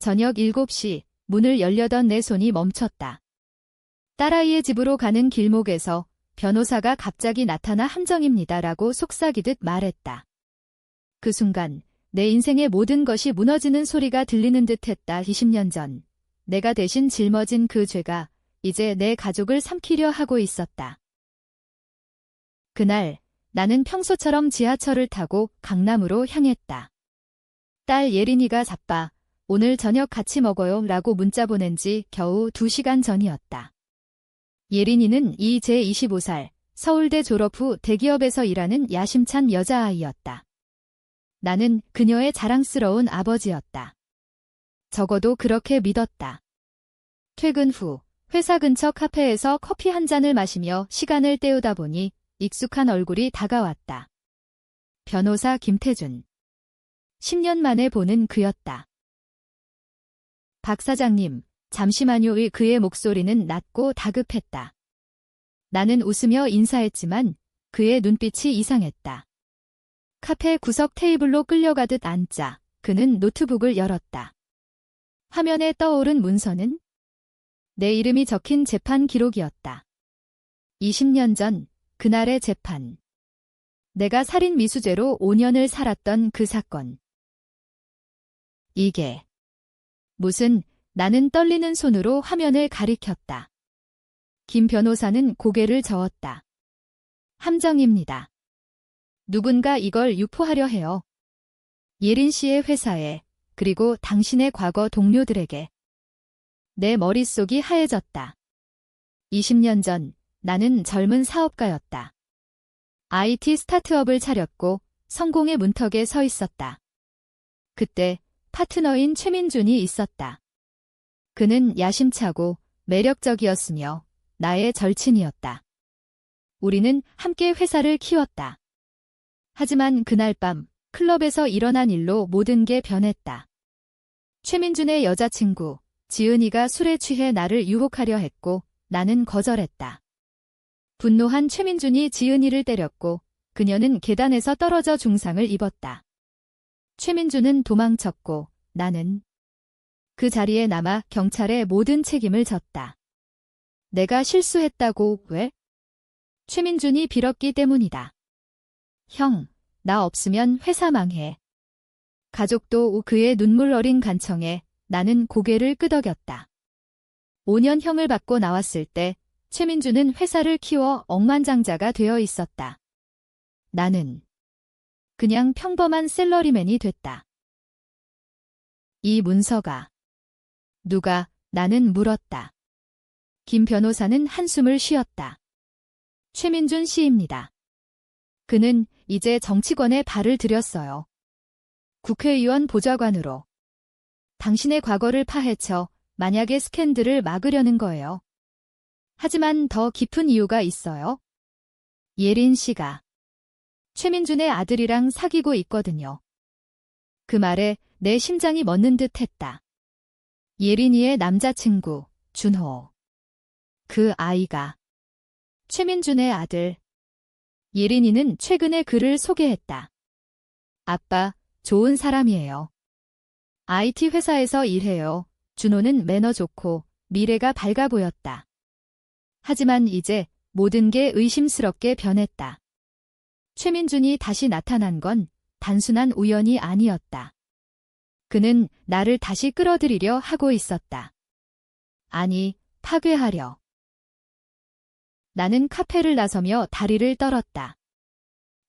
저녁 7시 문을 열려던 내 손이 멈췄다. 딸아이의 집으로 가는 길목에서 변호사가 갑자기 나타나 함정입니다라고 속삭이듯 말했다. 그 순간 내 인생의 모든 것이 무너지는 소리가 들리는 듯했다. 20년 전 내가 대신 짊어진 그 죄가 이제 내 가족을 삼키려 하고 있었다. 그날 나는 평소처럼 지하철을 타고 강남으로 향했다. 딸 예린이가 자빠 오늘 저녁 같이 먹어요 라고 문자 보낸 지 겨우 2시간 전이었다. 예린이는 제 25살 서울대 졸업 후 대기업에서 일하는 야심찬 여자아이였다. 나는 그녀의 자랑스러운 아버지였다. 적어도 그렇게 믿었다. 퇴근 후 회사 근처 카페에서 커피 한 잔을 마시며 시간을 때우다 보니 익숙한 얼굴이 다가왔다. 변호사 김태준. 10년 만에 보는 그였다. 박 사장님, 잠시만요의 그의 목소리는 낮고 다급했다. 나는 웃으며 인사했지만 그의 눈빛이 이상했다. 카페 구석 테이블로 끌려가듯 앉자 그는 노트북을 열었다. 화면에 떠오른 문서는 내 이름이 적힌 재판 기록이었다. 20년 전 그날의 재판. 내가 살인 미수죄로 5년을 살았던 그 사건. 이게 무슨 나는 떨리는 손으로 화면을 가리켰다. 김 변호사는 고개를 저었다. 함정입니다. 누군가 이걸 유포하려 해요. 예린 씨의 회사에 그리고 당신의 과거 동료들에게. 내 머릿속이 하얘졌다. 20년 전 나는 젊은 사업가였다. IT 스타트업을 차렸고 성공의 문턱에 서 있었다. 그때 파트너인 최민준이 있었다. 그는 야심차고 매력적이었으며 나의 절친이었다. 우리는 함께 회사를 키웠다. 하지만 그날 밤 클럽에서 일어난 일로 모든 게 변했다. 최민준의 여자친구 지은이가 술에 취해 나를 유혹하려 했고 나는 거절했다. 분노한 최민준이 지은이를 때렸고 그녀는 계단에서 떨어져 중상을 입었다. 최민준은 도망쳤고 나는 그 자리에 남아 경찰에 모든 책임을 졌다. 내가 실수했다고 왜? 최민준이 빌었기 때문이다. 형, 나 없으면 회사 망해. 가족도 그의 눈물 어린 간청에 나는 고개를 끄덕였다. 5년 형을 받고 나왔을 때 최민준은 회사를 키워 억만장자가 되어 있었다. 나는 그냥 평범한 셀러리맨이 됐다. 이 문서가 누가 나는 물었다. 김 변호사는 한숨을 쉬었다. 최민준 씨입니다. 그는 이제 정치권에 발을 들였어요. 국회의원 보좌관으로. 당신의 과거를 파헤쳐 만약의 스캔들을 막으려는 거예요. 하지만 더 깊은 이유가 있어요. 예린 씨가 최민준의 아들이랑 사귀고 있거든요. 그 말에 내 심장이 멎는 듯 했다. 예린이의 남자친구, 준호. 그 아이가 최민준의 아들. 예린이는 최근에 그를 소개했다. 아빠, 좋은 사람이에요. IT 회사에서 일해요. 준호는 매너 좋고 미래가 밝아 보였다. 하지만 이제 모든 게 의심스럽게 변했다. 최민준이 다시 나타난 건 단순한 우연이 아니었다. 그는 나를 다시 끌어들이려 하고 있었다. 아니, 파괴하려. 나는 카페를 나서며 다리를 떨었다.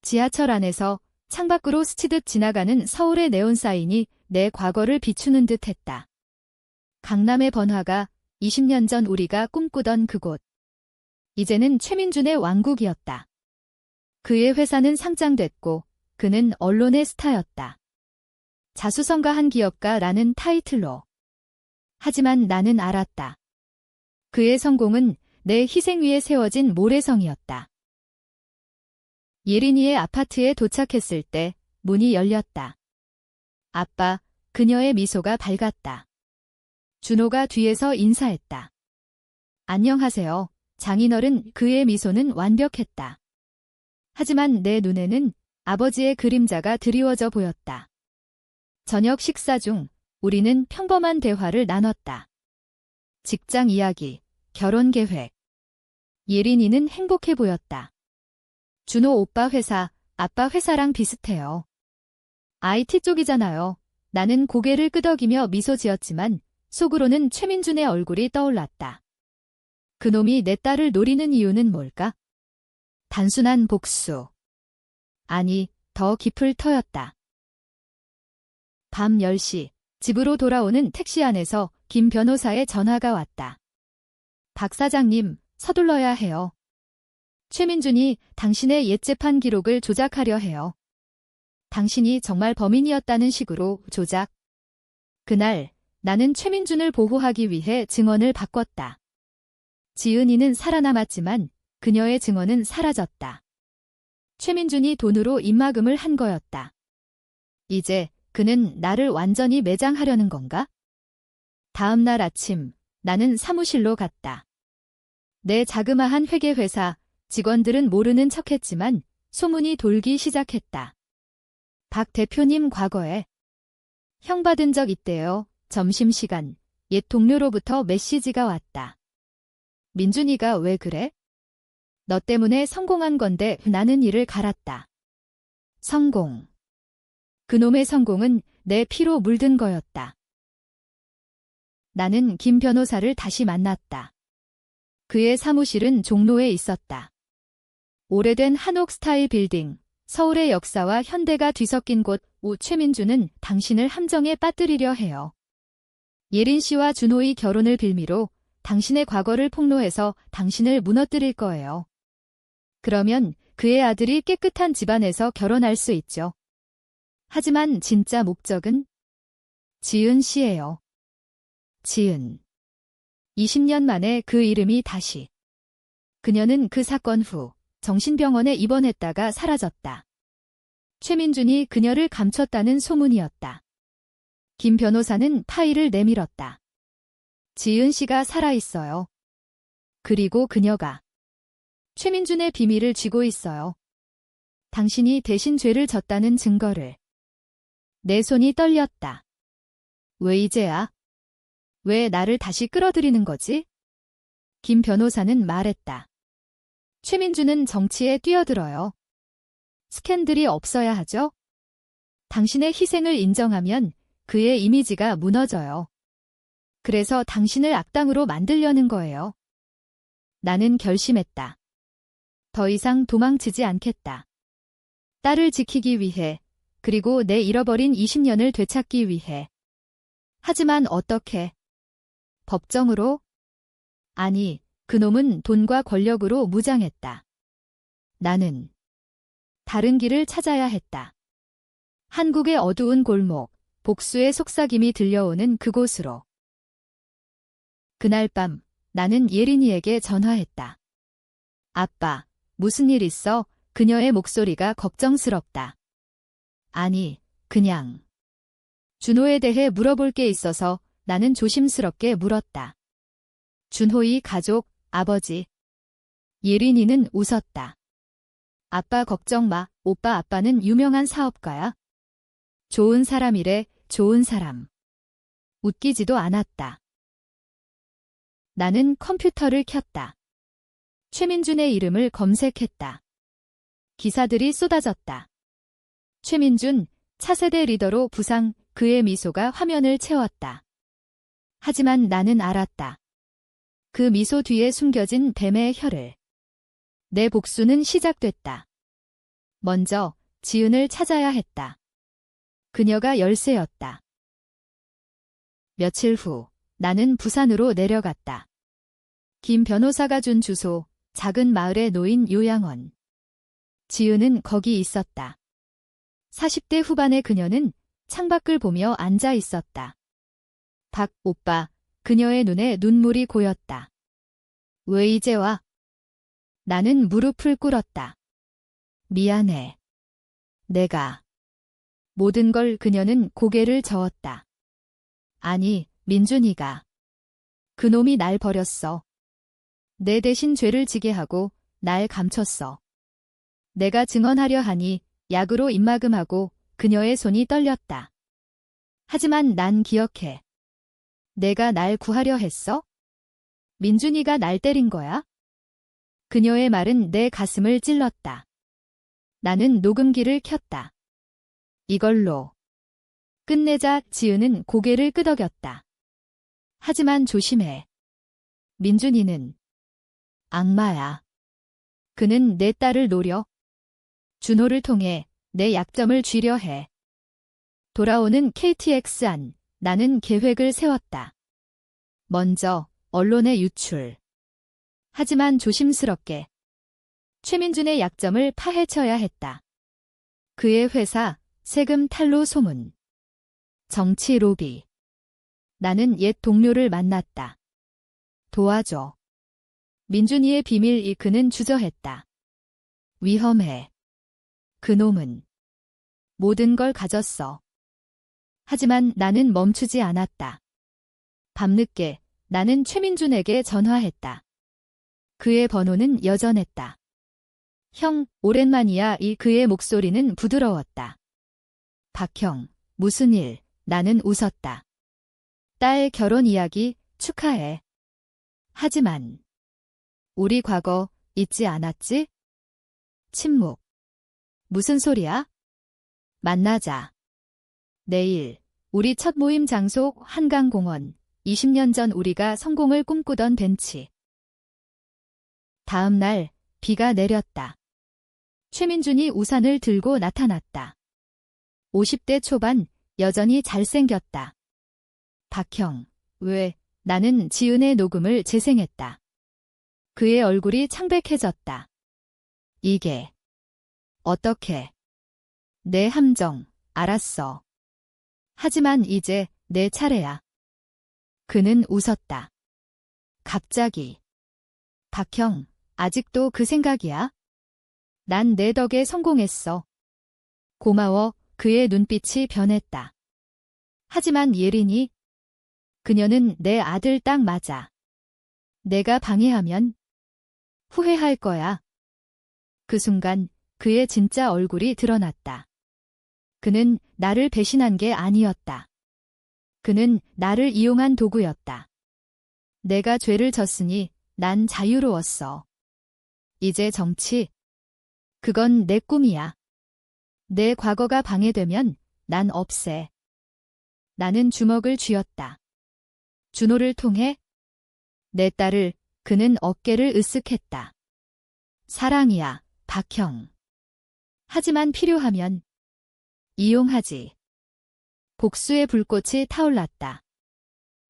지하철 안에서 창밖으로 스치듯 지나가는 서울의 네온사인이 내 과거를 비추는 듯 했다. 강남의 번화가 20년 전 우리가 꿈꾸던 그곳. 이제는 최민준의 왕국이었다. 그의 회사는 상장됐고 그는 언론의 스타였다. 자수성가한 기업가라는 타이틀로. 하지만 나는 알았다. 그의 성공은 내 희생 위에 세워진 모래성이었다. 예린이의 아파트에 도착했을 때 문이 열렸다. 아빠, 그녀의 미소가 밝았다. 준호가 뒤에서 인사했다. 안녕하세요. 장인어른. 그의 미소는 완벽했다. 하지만 내 눈에는 아버지의 그림자가 드리워져 보였다. 저녁 식사 중 우리는 평범한 대화를 나눴다. 직장 이야기, 결혼 계획. 예린이는 행복해 보였다. 준호 오빠 회사, 아빠 회사랑 비슷해요. IT 쪽이잖아요. 나는 고개를 끄덕이며 미소 지었지만 속으로는 최민준의 얼굴이 떠올랐다. 그놈이 내 딸을 노리는 이유는 뭘까? 단순한 복수. 아니, 더 깊을 터였다. 밤 10시, 집으로 돌아오는 택시 안에서 김 변호사의 전화가 왔다. 박 사장님, 서둘러야 해요. 최민준이 당신의 옛 재판 기록을 조작하려 해요. 당신이 정말 범인이었다는 식으로 조작. 그날 나는 최민준을 보호하기 위해 증언을 바꿨다. 지은이는 살아남았지만 그녀의 증언은 사라졌다. 최민준이 돈으로 입막음을 한 거였다. 이제 그는 나를 완전히 매장하려는 건가? 다음 날 아침 나는 사무실로 갔다. 내 자그마한 회계회사, 직원들은 모르는 척했지만 소문이 돌기 시작했다. 박 대표님 과거에 형 받은 적 있대요. 점심시간, 옛 동료로부터 메시지가 왔다. 민준이가 왜 그래? 너 때문에 성공한 건데 나는 이를 갈았다. 성공. 그놈의 성공은 내 피로 물든 거였다. 나는 김 변호사를 다시 만났다. 그의 사무실은 종로에 있었다. 오래된 한옥 스타일 빌딩, 서울의 역사와 현대가 뒤섞인 곳. 최민준은 당신을 함정에 빠뜨리려 해요. 예린 씨와 준호의 결혼을 빌미로 당신의 과거를 폭로해서 당신을 무너뜨릴 거예요. 그러면 그의 아들이 깨끗한 집안에서 결혼할 수 있죠. 하지만 진짜 목적은 지은 씨예요. 지은. 20년 만에 그 이름이 다시. 그녀는 그 사건 후 정신병원에 입원했다가 사라졌다. 최민준이 그녀를 감췄다는 소문이었다. 김 변호사는 파일을 내밀었다. 지은 씨가 살아있어요. 그리고 그녀가 최민준의 비밀을 쥐고 있어요. 당신이 대신 죄를 졌다는 증거를. 내 손이 떨렸다. 왜 이제야? 왜 나를 다시 끌어들이는 거지? 김 변호사는 말했다. 최민준은 정치에 뛰어들어요. 스캔들이 없어야 하죠? 당신의 희생을 인정하면 그의 이미지가 무너져요. 그래서 당신을 악당으로 만들려는 거예요. 나는 결심했다. 더 이상 도망치지 않겠다. 딸을 지키기 위해, 그리고 내 잃어버린 20년을 되찾기 위해. 하지만 어떻게? 법정으로? 아니, 그놈은 돈과 권력으로 무장했다. 나는 다른 길을 찾아야 했다. 한국의 어두운 골목, 복수의 속삭임이 들려오는 그곳으로. 그날 밤 나는 예린이에게 전화했다. 아빠, 무슨 일 있어? 그녀의 목소리가 걱정스럽다. 아니, 그냥. 준호에 대해 물어볼 게 있어서 나는 조심스럽게 물었다. 준호의 가족, 아버지. 예린이는 웃었다. 아빠 걱정 마. 오빠 아빠는 유명한 사업가야. 좋은 사람이래, 좋은 사람. 웃기지도 않았다. 나는 컴퓨터를 켰다. 최민준의 이름을 검색했다. 기사들이 쏟아졌다. 최민준, 차세대 리더로 부상, 그의 미소가 화면을 채웠다. 하지만 나는 알았다. 그 미소 뒤에 숨겨진 뱀의 혀를. 내 복수는 시작됐다. 먼저 지은을 찾아야 했다. 그녀가 열쇠였다. 며칠 후 나는 부산으로 내려갔다. 김 변호사가 준 주소, 작은 마을에 놓인 요양원. 지은은 거기 있었다. 40대 후반의 그녀는 창밖을 보며 앉아 있었다. 박 오빠, 그녀의 눈에 눈물이 고였다. 왜 이제 와? 나는 무릎을 꿇었다. 미안해. 내가. 모든 걸. 그녀는 고개를 저었다. 아니, 민준이가. 그놈이 날 버렸어. 내 대신 죄를 지게 하고 날 감췄어. 내가 증언하려 하니 약으로 입막음하고 그녀의 손이 떨렸다. 하지만 난 기억해. 내가 날 구하려 했어? 민준이가 날 때린 거야? 그녀의 말은 내 가슴을 찔렀다. 나는 녹음기를 켰다. 이걸로 끝내자. 지은은 고개를 끄덕였다. 하지만 조심해. 민준이는 악마야. 그는 내 딸을 노려. 준호를 통해 내 약점을 쥐려 해. 돌아오는 KTX 안, 나는 계획을 세웠다. 먼저 언론에 유출. 하지만 조심스럽게. 최민준의 약점을 파헤쳐야 했다. 그의 회사, 세금 탈루 소문. 정치 로비. 나는 옛 동료를 만났다. 도와줘. 민준이의 비밀이 그는 주저했다. 위험해. 그놈은 모든 걸 가졌어. 하지만 나는 멈추지 않았다. 밤늦게 나는 최민준에게 전화했다. 그의 번호는 여전했다. 형, 오랜만이야. 그의 목소리는 부드러웠다. 박형, 무슨 일? 나는 웃었다. 딸 결혼 이야기 축하해. 하지만 우리 과거 잊지 않았지? 침묵. 무슨 소리야? 만나자. 내일 우리 첫 모임 장소 한강공원. 20년 전 우리가 성공을 꿈꾸던 벤치. 다음 날 비가 내렸다. 최민준이 우산을 들고 나타났다. 50대 초반, 여전히 잘생겼다. 박형, 왜? 나는 지은의 녹음을 재생했다. 그의 얼굴이 창백해졌다. 이게 어떻게? 내 함정, 알았어. 하지만 이제 내 차례야. 그는 웃었다. 갑자기. 박형, 아직도 그 생각이야? 난 내 덕에 성공했어. 고마워. 그의 눈빛이 변했다. 하지만 예린이? 그녀는 내 아들 딱 맞아. 내가 방해하면 후회할 거야. 그 순간 그의 진짜 얼굴이 드러났다. 그는 나를 배신한 게 아니었다. 그는 나를 이용한 도구였다. 내가 죄를 졌으니 난 자유로웠어. 이제 정치? 그건 내 꿈이야. 내 과거가 방해되면 난 없애. 나는 주먹을 쥐었다. 준호를 통해 내 딸을. 그는 어깨를 으쓱했다. 사랑이야, 박형. 하지만 필요하면 이용하지. 복수의 불꽃이 타올랐다.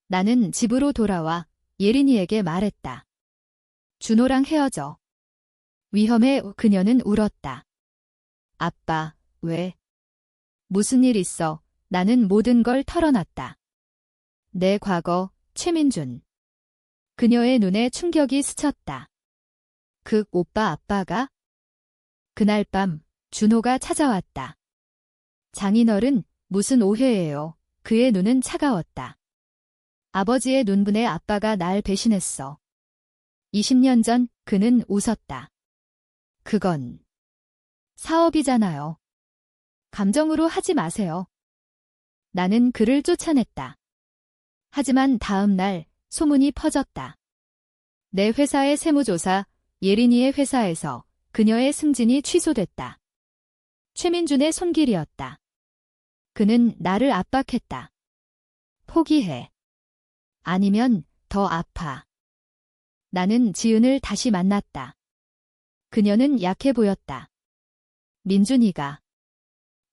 나는 집으로 돌아와 예린이에게 말했다. 준호랑 헤어져. 위험해. 그녀는 울었다. 아빠, 왜? 무슨 일 있어? 나는 모든 걸 털어놨다. 내 과거, 최민준. 그녀의 눈에 충격이 스쳤다. 그 오빠 아빠가? 그날 밤 준호가 찾아왔다. 장인어른, 무슨 오해예요? 그의 눈은 차가웠다. 아버지의 눈분에 아빠가 날 배신했어. 20년 전. 그는 웃었다. 그건 사업이잖아요. 감정으로 하지 마세요. 나는 그를 쫓아냈다. 하지만 다음 날 소문이 퍼졌다. 내 회사의 세무조사, 예린이의 회사에서 그녀의 승진이 취소됐다. 최민준의 손길이었다. 그는 나를 압박했다. 포기해. 아니면 더 아파. 나는 지은을 다시 만났다. 그녀는 약해 보였다. 민준이가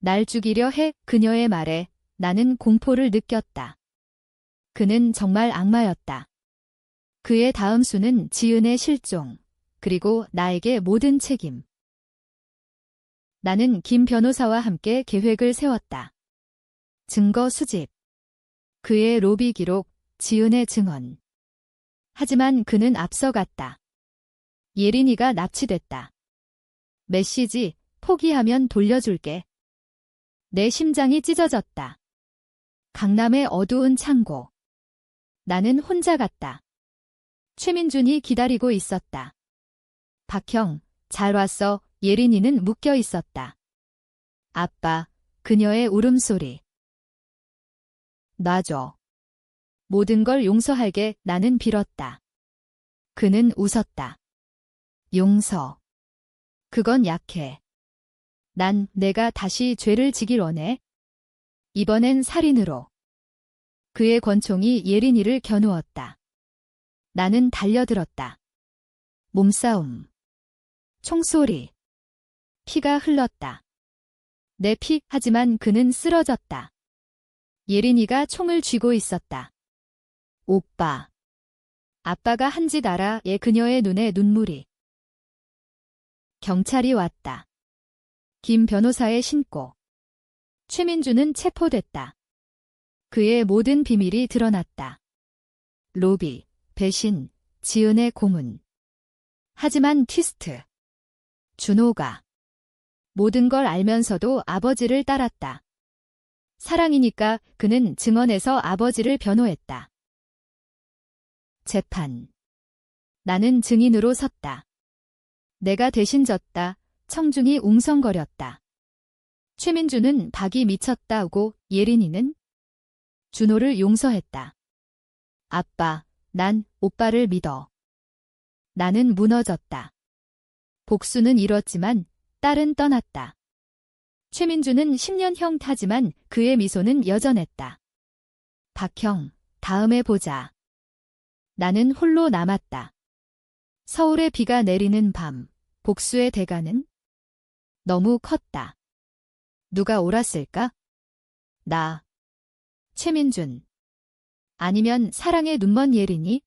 날 죽이려 해. 그녀의 말에 나는 공포를 느꼈다. 그는 정말 악마였다. 그의 다음 수는 지은의 실종, 그리고 나에게 모든 책임. 나는 김 변호사와 함께 계획을 세웠다. 증거 수집. 그의 로비 기록, 지은의 증언. 하지만 그는 앞서갔다. 예린이가 납치됐다. 메시지, 포기하면 돌려줄게. 내 심장이 찢어졌다. 강남의 어두운 창고. 나는 혼자 갔다. 최민준이 기다리고 있었다. 박형, 잘 왔어. 예린이는 묶여 있었다. 아빠, 그녀의 울음소리. 놔줘. 모든 걸 용서하게 나는 빌었다. 그는 웃었다. 용서. 그건 약해. 난 내가 다시 죄를 지길 원해. 이번엔 살인으로. 그의 권총이 예린이를 겨누었다. 나는 달려들었다. 몸싸움. 총소리. 피가 흘렀다. 내 피, 하지만 그는 쓰러졌다. 예린이가 총을 쥐고 있었다. 오빠. 아빠가 한 짓 알아. 그녀의 눈에 눈물이. 경찰이 왔다. 김 변호사의 신고. 최민주는 체포됐다. 그의 모든 비밀이 드러났다. 로비, 배신, 지은의 고문. 하지만 트위스트. 준호가 모든 걸 알면서도 아버지를 따랐다. 사랑이니까 그는 증언에서 아버지를 변호했다. 재판. 나는 증인으로 섰다. 내가 대신 졌다. 청중이 웅성거렸다. 최민주는 박이 미쳤다고, 예린이는 준호를 용서했다. 아빠, 난 오빠를 믿어. 나는 무너졌다. 복수는 이뤘지만 딸은 떠났다. 최민주는 10년형 타지만 그의 미소는 여전했다. 박형, 다음에 보자. 나는 홀로 남았다. 서울에 비가 내리는 밤, 복수의 대가는 너무 컸다. 누가 옳았을까? 나. 최민준. 아니면 사랑의 눈먼 예린이?